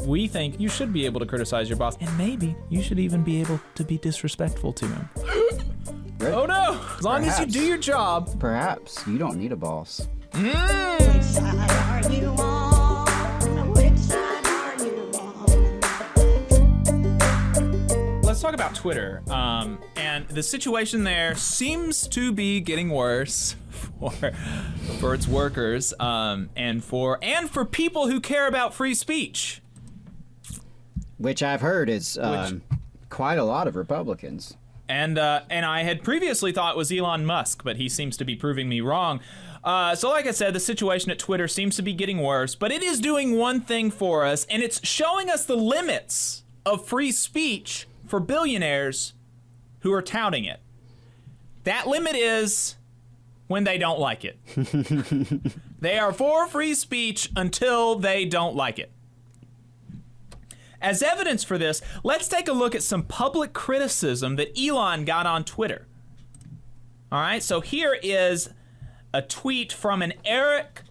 we think you should be able to criticize your boss, and maybe you should even be able to be disrespectful to him. Oh no! As long as you do your job. Perhaps you don't need a boss. Which side are you on? Which side are you on? Let's talk about Twitter. And the situation there seems to be getting worse for its workers, and for people who care about free speech. Which I've heard is quite a lot of Republicans. And I had previously thought it was Elon Musk, but he seems to be proving me wrong. So like I said, the situation at Twitter seems to be getting worse, but it is doing one thing for us, and it's showing us the limits of free speech for billionaires who are touting it. That limit is when they don't like it. They are for free speech until they don't like it. As evidence for this, let's take a look at some public criticism that Elon got on Twitter. All right, so here is a tweet from an Eric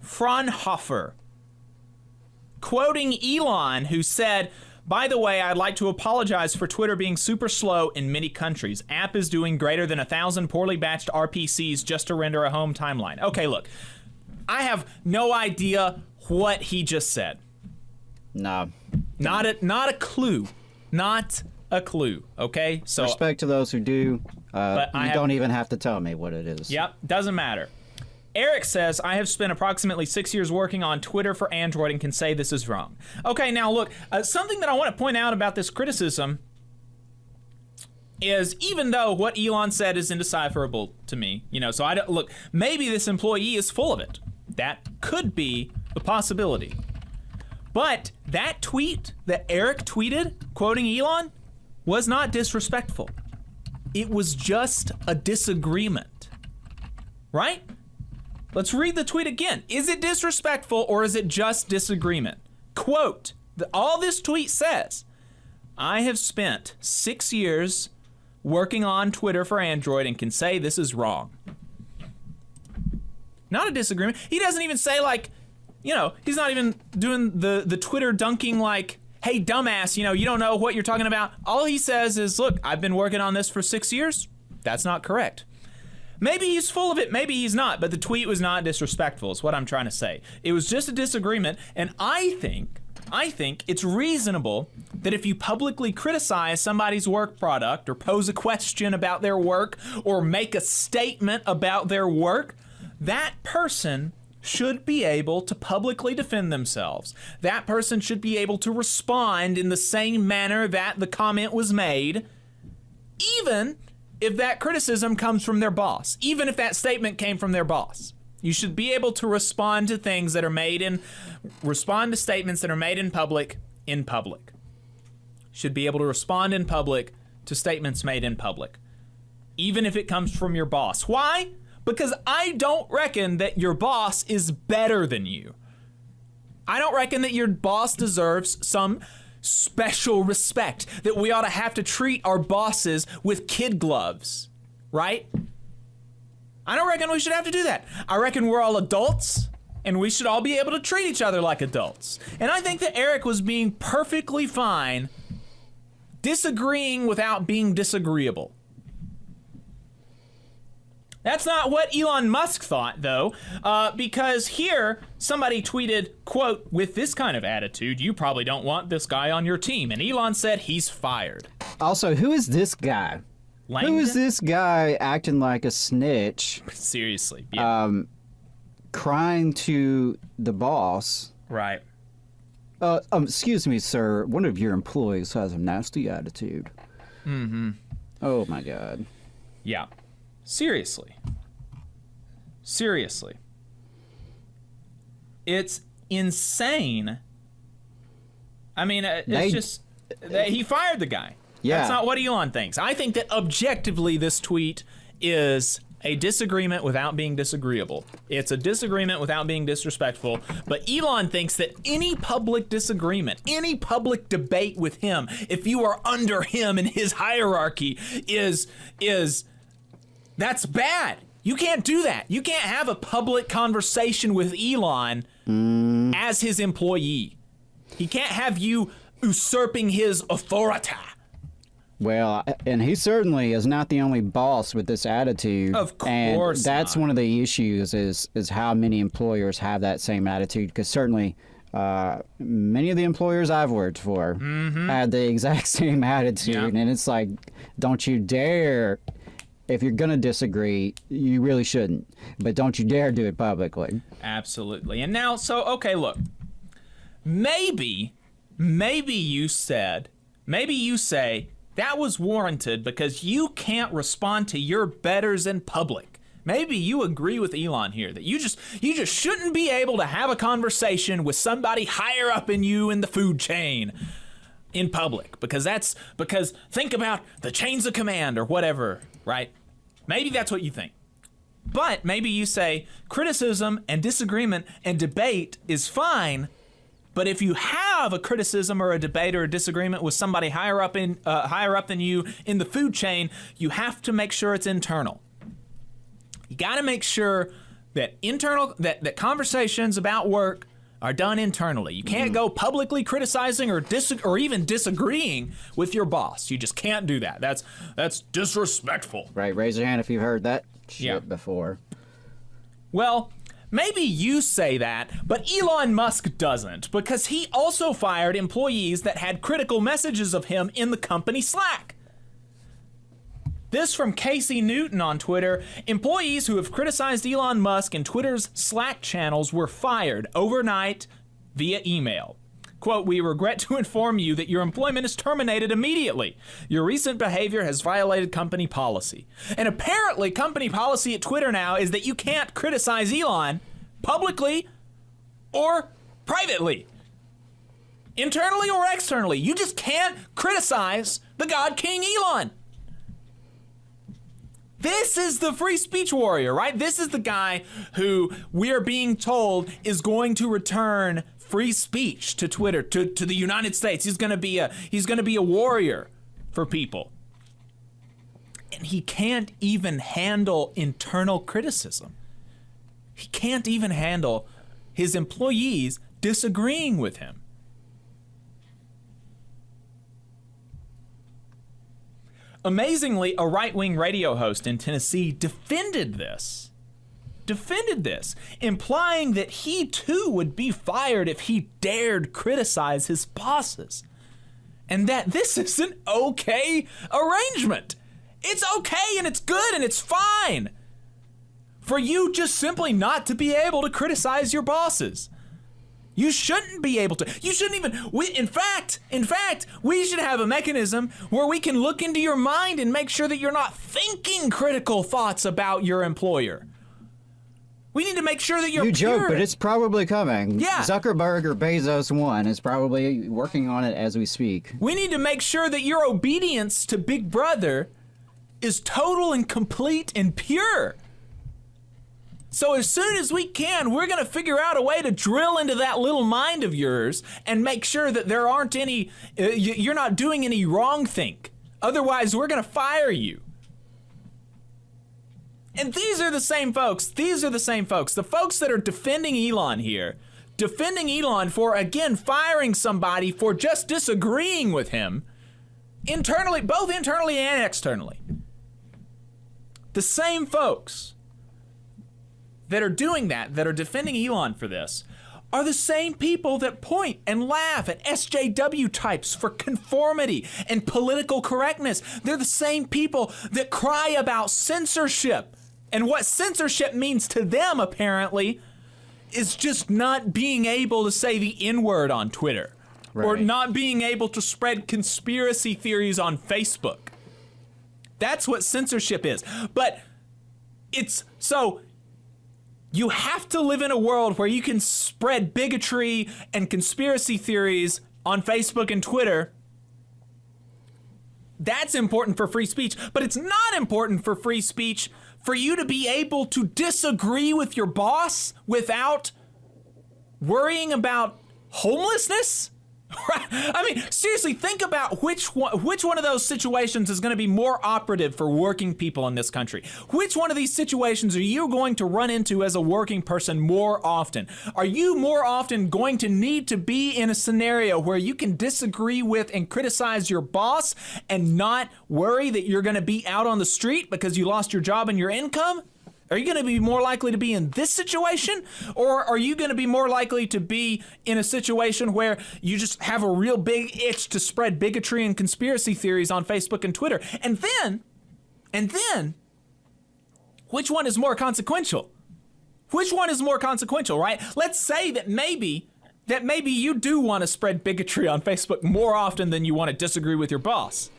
Fraunhofer quoting Elon, who said, "By the way, I'd like to apologize for Twitter being super slow in many countries. App is doing greater than 1,000 poorly batched RPCs just to render a home timeline." Okay, look, I have no idea what he just said. No. Not a clue. Not a clue, okay? So respect to those who do. You don't even have to tell me what it is. Yep, doesn't matter. Eric says, "I have spent approximately 6 years working on Twitter for Android and can say this is wrong." Okay, now look, something that I want to point out about this criticism is, even though what Elon said is indecipherable to me, so I don't, look, maybe this employee is full of it. That could be a possibility. But that tweet that Eric tweeted, quoting Elon, was not disrespectful. It was just a disagreement, right? Let's read the tweet again. Is it disrespectful or is it just disagreement? Quote, all this tweet says, "I have spent 6 years working on Twitter for Android and can say this is wrong." Not a disagreement. He doesn't even say, like, he's not even doing the Twitter dunking like, "Hey, dumbass, you don't know what you're talking about." All he says is, "Look, I've been working on this for 6 years. That's not correct." Maybe he's full of it, maybe he's not, but the tweet was not disrespectful, is what I'm trying to say. It was just a disagreement, and I think it's reasonable that if you publicly criticize somebody's work product or pose a question about their work or make a statement about their work, that person should be able to publicly defend themselves. That person should be able to respond in the same manner that the comment was made, even if that criticism comes from their boss, even if that statement came from their boss. You should be able to respond to things that are respond to statements that are made in public. Should be able to respond in public to statements made in public, even if it comes from your boss. Why? Because I don't reckon that your boss is better than you. I don't reckon that your boss deserves some special respect, that we ought to have to treat our bosses with kid gloves, right? I don't reckon we should have to do that. I reckon we're all adults, and we should all be able to treat each other like adults. And I think that Eric was being perfectly fine disagreeing without being disagreeable. That's not what Elon Musk thought, though, because here somebody tweeted, quote, "With this kind of attitude, you probably don't want this guy on your team." And Elon said he's fired. Also, who is this guy? Langdon? Who is this guy acting like a snitch? Seriously. Yeah. Crying to the boss. Right. Excuse me, sir. One of your employees has a nasty attitude. Mm-hmm. Oh, my God. Yeah. Seriously. It's insane. I mean, he fired the guy. Yeah. That's not what Elon thinks. I think that objectively this tweet is a disagreement without being disagreeable. It's a disagreement without being disrespectful, but Elon thinks that any public disagreement, any public debate with him, if you are under him in his hierarchy, that's bad. You can't do that. You can't have a public conversation with Elon as his employee. He can't have you usurping his authority. Well, and he certainly is not the only boss with this attitude. Of course and that's not. one of the issues is how many employers have that same attitude. Because certainly, many of the employers I've worked for had the exact same attitude, Yeah. and it's like, don't you dare. If you're gonna disagree, you really shouldn't. But don't you dare do it publicly. Absolutely. And now, okay, look. Maybe you say that was warranted because you can't respond to your betters in public. Maybe you agree with Elon here that you just shouldn't be able to have a conversation with somebody higher up in you in the food chain in public because think about the chains of command or whatever, right? Maybe that's what you think. But maybe you say criticism and disagreement and debate is fine. But if you have a criticism or a debate or a disagreement with somebody higher up than you in the food chain, you have to make sure it's internal. You got to make sure that that conversations about work are done internally. You can't go publicly criticizing or even disagreeing with your boss. You just can't do that. That's disrespectful. Right? Raise your hand if you've heard that shit Yeah. before. Well, maybe you say that, but Elon Musk doesn't, because he also fired employees that had critical messages of him in the company Slack. This from Casey Newton on Twitter. Employees who have criticized Elon Musk in Twitter's Slack channels were fired overnight via email. Quote, "We regret to inform you that your employment is terminated immediately. Your recent behavior has violated company policy." And apparently company policy at Twitter now is that you can't criticize Elon publicly or privately. Internally or externally. You just can't criticize the God King Elon. This is the free speech warrior, right? This is the guy who we're being told is going to return free speech to Twitter, to the United States. He's gonna be a warrior for people. And he can't even handle internal criticism. He can't even handle his employees disagreeing with him. Amazingly, a right-wing radio host in Tennessee defended this, implying that he too would be fired if he dared criticize his bosses, and that this is an okay arrangement. It's okay and it's good and it's fine for you just simply not to be able to criticize your bosses. You shouldn't be able to. You shouldn't even. In fact, we should have a mechanism where we can look into your mind and make sure that you're not thinking critical thoughts about your employer. We need to make sure that you're You joke, pure. but it's probably coming. Yeah. Zuckerberg or Bezos 1 is probably working on it as we speak. We need to make sure that your obedience to Big Brother is total and complete and pure. So as soon as we can, we're going to figure out a way to drill into that little mind of yours and make sure that there aren't any, you're not doing any wrong think. Otherwise, we're going to fire you. And these are the same folks. The folks that are defending Elon here, defending Elon for, again, firing somebody for just disagreeing with him, internally, both internally and externally. The same folks that are doing that are defending Elon for this, are the same people that point and laugh at SJW types for conformity and political correctness. They're the same people that cry about censorship. And what censorship means to them, apparently, is just not being able to say the N-word on Twitter. Or Right. not being able to spread conspiracy theories on Facebook. That's what censorship is. But you have to live in a world where you can spread bigotry and conspiracy theories on Facebook and Twitter. That's important for free speech, but it's not important for free speech for you to be able to disagree with your boss without worrying about homelessness I mean, seriously, think about which one of those situations is going to be more operative for working people in this country. Which one of these situations are you going to run into as a working person more often? Are you more often going to need to be in a scenario where you can disagree with and criticize your boss and not worry that you're going to be out on the street because you lost your job and your income? Are you going to be more likely to be in this situation? Or are you going to be more likely to be in a situation where you just have a real big itch to spread bigotry and conspiracy theories on Facebook and Twitter? And then, which one is more consequential? Which one is more consequential, right? Let's say that maybe you do want to spread bigotry on Facebook more often than you want to disagree with your boss.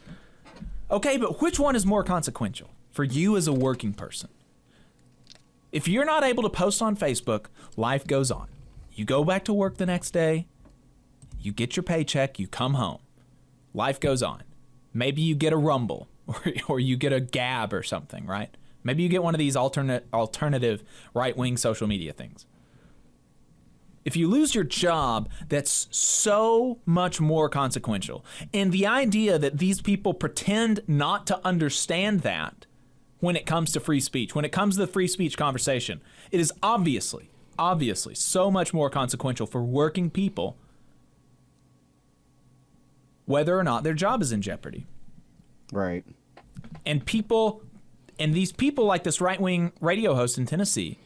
Okay, but which one is more consequential for you as a working person? If you're not able to post on Facebook, life goes on. You go back to work the next day, you get your paycheck, you come home. Life goes on. Maybe you get a Rumble or you get a Gab or something, right? Maybe you get one of these alternative right-wing social media things. If you lose your job, that's so much more consequential. And the idea that these people pretend not to understand that when it comes to free speech, when it comes to the free speech conversation, it is obviously so much more consequential for working people whether or not their job is in jeopardy. Right. And these people like this right-wing radio host in Tennessee,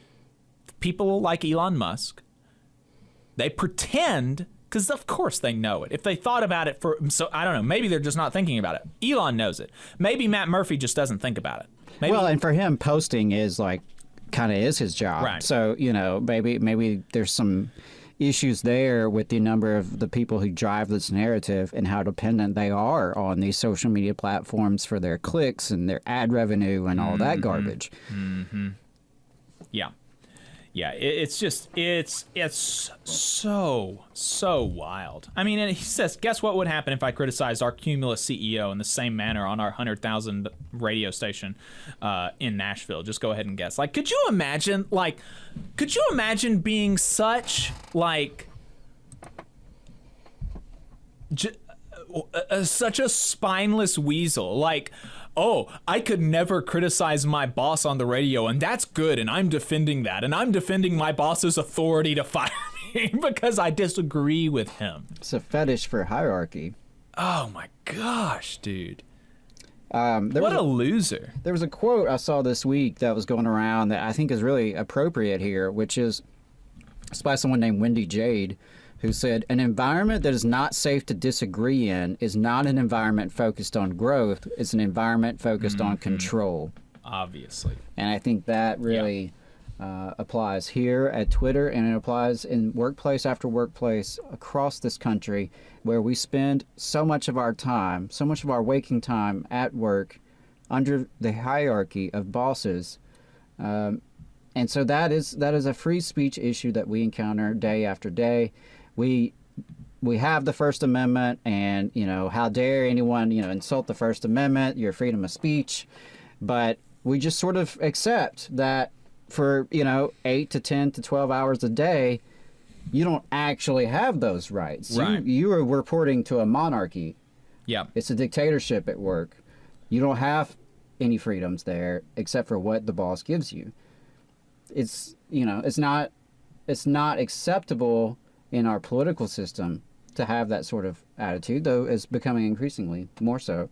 people like Elon Musk, they pretend, because of course they know it. If they thought about it so I don't know, maybe they're just not thinking about it. Elon knows it. Maybe Matt Murphy just doesn't think about it. Maybe, well, and for him, posting is like kind of is his job. Right. So, maybe there's some issues there with the number of the people who drive this narrative and how dependent they are on these social media platforms for their clicks and their ad revenue and all that garbage. Mm-hmm. Yeah. Yeah, it's so wild. I mean, and he says, guess what would happen if I criticized our Cumulus CEO in the same manner on our 100,000 radio station in Nashville? Just go ahead and guess. Like, could you imagine being such, like, such a spineless weasel? Like, oh, I could never criticize my boss on the radio, and that's good, and I'm defending that, and I'm defending my boss's authority to fire me because I disagree with him. It's a fetish for hierarchy. Oh my gosh, dude. What a loser. There was a quote I saw this week that was going around that I think is really appropriate here, which is it's by someone named Wendy Jade, who said, an environment that is not safe to disagree in is not an environment focused on growth. It's an environment focused on control. Obviously. And I think that really applies here at Twitter, and it applies in workplace after workplace across this country, where we spend so much of our time, so much of our waking time at work under the hierarchy of bosses. And so that is a free speech issue that we encounter day after day. We have the First Amendment, and how dare anyone insult the First Amendment, your freedom of speech, but we just sort of accept that for 8 to 10 to 12 hours a day, you don't actually have those rights. Right. You are reporting to a monarchy. Yeah. It's a dictatorship at work. You don't have any freedoms there except for what the boss gives you. It's not acceptable in our political system to have that sort of attitude, though it's becoming increasingly more so.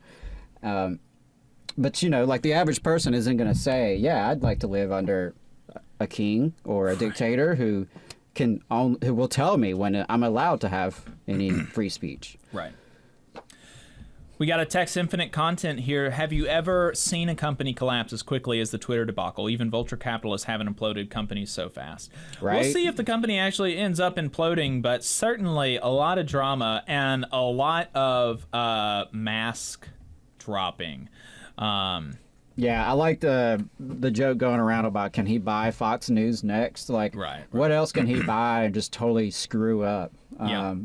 But like the average person isn't going to say, yeah, I'd like to live under a king or a dictator who will tell me when I'm allowed to have any free speech. Right. We got a Text Infinite Content here. Have you ever seen a company collapse as quickly as the Twitter debacle? Even vulture capitalists haven't imploded companies so fast. Right. We'll see if the company actually ends up imploding, but certainly a lot of drama and a lot of mask dropping. Yeah, I like the joke going around about, can he buy Fox News next? Like, right. What else can he buy and just totally screw up? Yeah.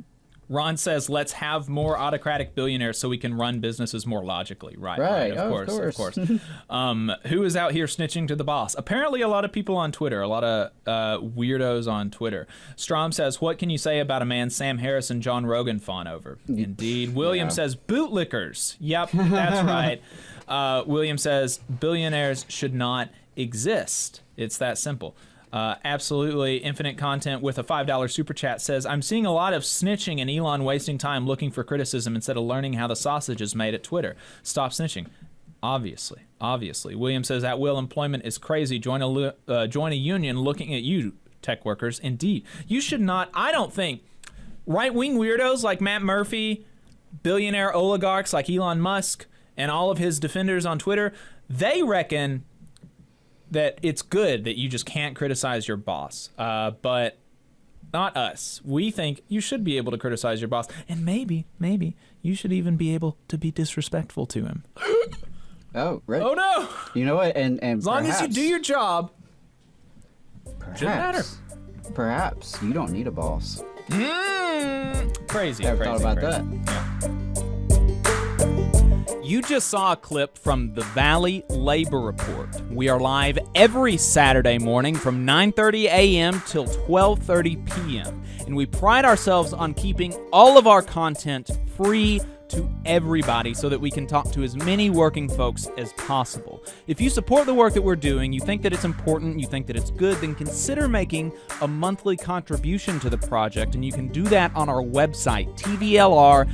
Ron says, let's have more autocratic billionaires so we can run businesses more logically. Right. Of course. Who is out here snitching to the boss? Apparently a lot of people on Twitter, a lot of weirdos on Twitter. Strom says, what can you say about a man Sam Harris and John Rogan fawn over? Indeed. William says, bootlickers. Yep, that's right. William says, billionaires should not exist. It's that simple. Absolutely. Infinite Content with a $5 super chat says, I'm seeing a lot of snitching and Elon wasting time looking for criticism instead of learning how the sausage is made at Twitter. Stop snitching. Obviously. William says, at will employment is crazy. Join a union looking at you, tech workers. Indeed. You should not, I don't think, right-wing weirdos like Matt Murphy, billionaire oligarchs like Elon Musk, and all of his defenders on Twitter, they reckon that it's good that you just can't criticize your boss, but not us. We think you should be able to criticize your boss, and maybe you should even be able to be disrespectful to him. Oh, right. Oh no! You know what? And as long as you do your job, shouldn't matter. Perhaps you don't need a boss. Crazy. Never thought about that. You just saw a clip from the Valley Labor Report. We are live every Saturday morning from 9:30 a.m. till 12:30 p.m. And we pride ourselves on keeping all of our content free to everybody so that we can talk to as many working folks as possible. If you support the work that we're doing, you think that it's important, you think that it's good, then consider making a monthly contribution to the project, and you can do that on our website, tvlr.fm.